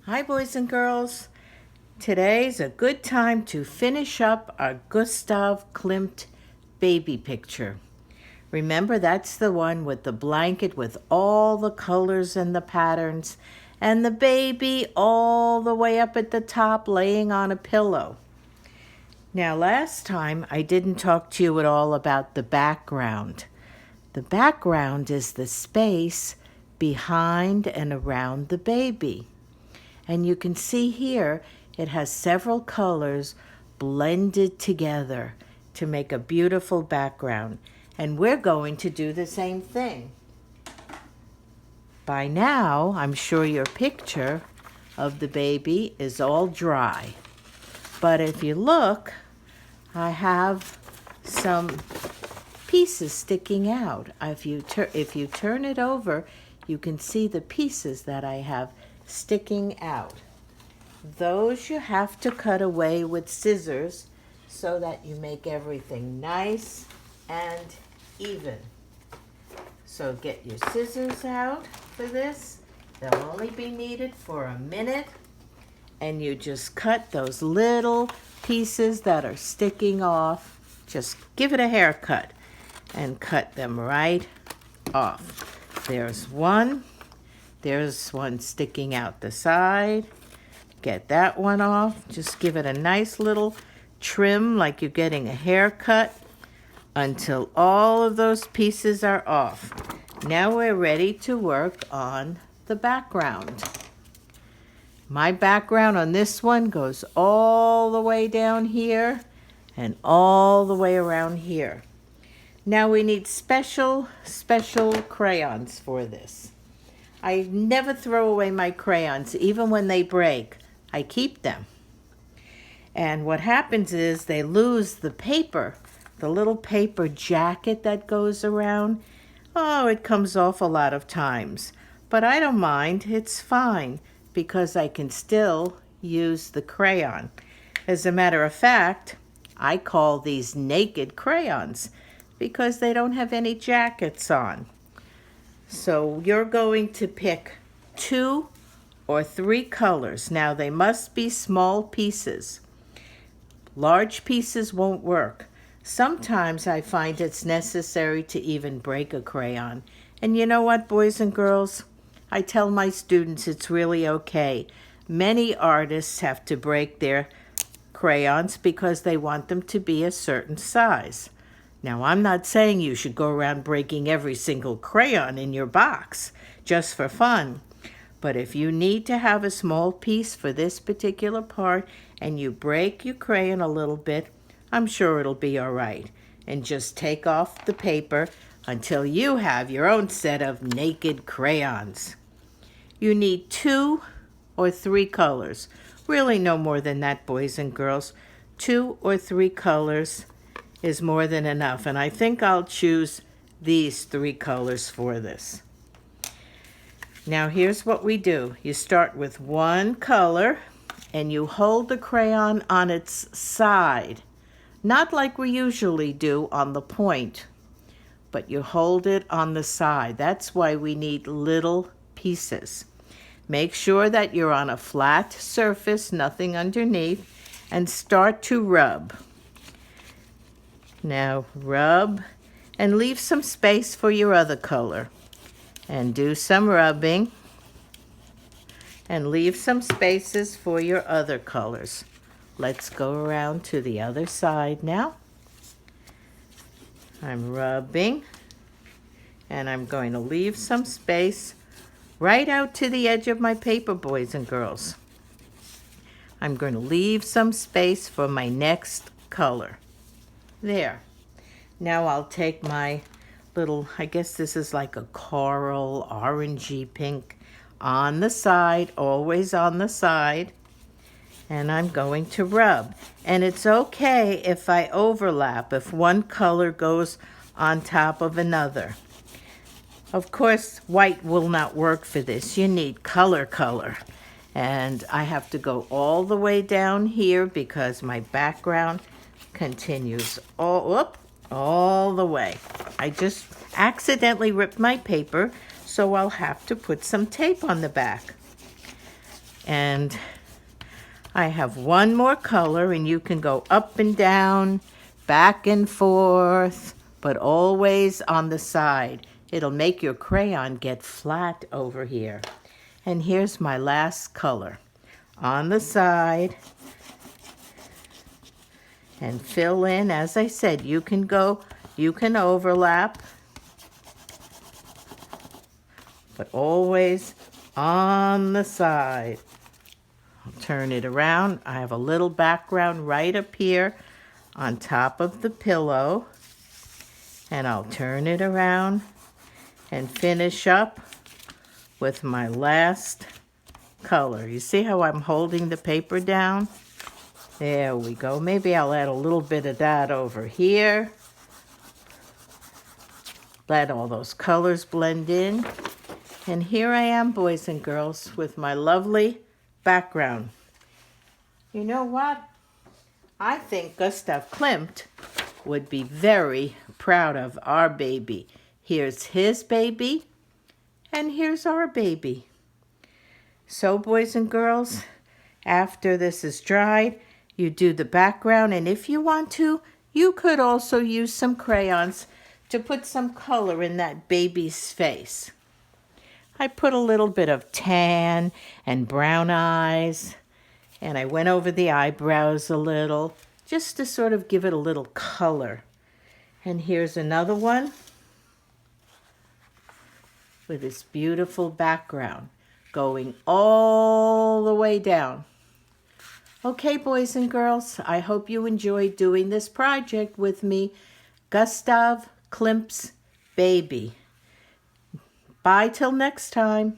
Hi, boys and girls. Today's a good time to finish up our Gustav Klimt baby picture. Remember, that's the one with the blanket with all the colors and the patterns, and the baby all the way up at the top laying on a pillow. Now, last time I didn't talk to you at all about the background. The background is the space behind and around the baby. And you can see here, it has several colors blended together to make a beautiful background. And we're going to do the same thing. By now, I'm sure your picture of the baby is all dry. But if you look, I have some pieces sticking out. If you turn it over, you can see the pieces that I have sticking out. Those you have to cut away with scissors so that you make everything nice and even. So get your scissors out for this. They'll only be needed for a minute. And you just cut those little pieces that are sticking off. Just give it a haircut and cut them right off. There's one sticking out the side. Get that one off. Just give it a nice little trim like you're getting a haircut until all of those pieces are off. Now we're ready to work on the background. My background on this one goes all the way down here and all the way around here. Now we need special crayons for this. I never throw away my crayons, even when they break. I keep them. And what happens is they lose the paper, the little paper jacket that goes around. Oh, it comes off a lot of times. But I don't mind. It's fine because I can still use the crayon. As a matter of fact, I call these naked crayons because they don't have any jackets on. So you're going to pick 2 or 3 colors. Now they must be small pieces. Large pieces won't work. Sometimes I find it's necessary to even break a crayon. And you know what, boys and girls? I tell my students it's really okay. Many artists have to break their crayons because they want them to be a certain size. Now, I'm not saying you should go around breaking every single crayon in your box just for fun. But if you need to have a small piece for this particular part and you break your crayon a little bit, I'm sure it'll be all right. And just take off the paper until you have your own set of naked crayons. You need 2 or 3 colors. Really no more than that, boys and girls. 2 or 3 colors is more than enough, and I think I'll choose these 3 colors for this. Now here's what we do. You start with one color and you hold the crayon on its side, not like we usually do on the point, but you hold it on the side. That's why we need little pieces. Make sure that you're on a flat surface, nothing underneath, and start to rub. Now rub and leave some space for your other color. And do some rubbing. And leave some spaces for your other colors. Let's go around to the other side now. I'm rubbing. And I'm going to leave some space right out to the edge of my paper, boys and girls. I'm going to leave some space for my next color. There. Now I'll take my little, I guess this is like a coral, orangey pink on the side, always on the side. And I'm going to rub. And it's okay if I overlap, if one color goes on top of another. Of course, white will not work for this. You need color. And I have to go all the way down here because my background continues all the way. I just accidentally ripped my paper, so I'll have to put some tape on the back. And I have one more color, and you can go up and down, back and forth, but always on the side. It'll make your crayon get flat over here. And here's my last color. On the side, and fill in. As I said, you can overlap, but always on the side. I'll turn it around. I have a little background right up here on top of the pillow, and I'll turn it around and finish up with my last color. You see how I'm holding the paper down? There we go. Maybe I'll add a little bit of that over here. Let all those colors blend in. And here I am, boys and girls, with my lovely background. You know what? I think Gustav Klimt would be very proud of our baby. Here's his baby, and here's our baby. So, boys and girls, after this is dried, you do the background, and if you want to, you could also use some crayons to put some color in that baby's face. I put a little bit of tan and brown eyes, and I went over the eyebrows a little, just to sort of give it a little color. And here's another one with this beautiful background going all the way down. Okay, boys and girls, I hope you enjoyed doing this project with me, Gustav Klimt's baby. Bye till next time.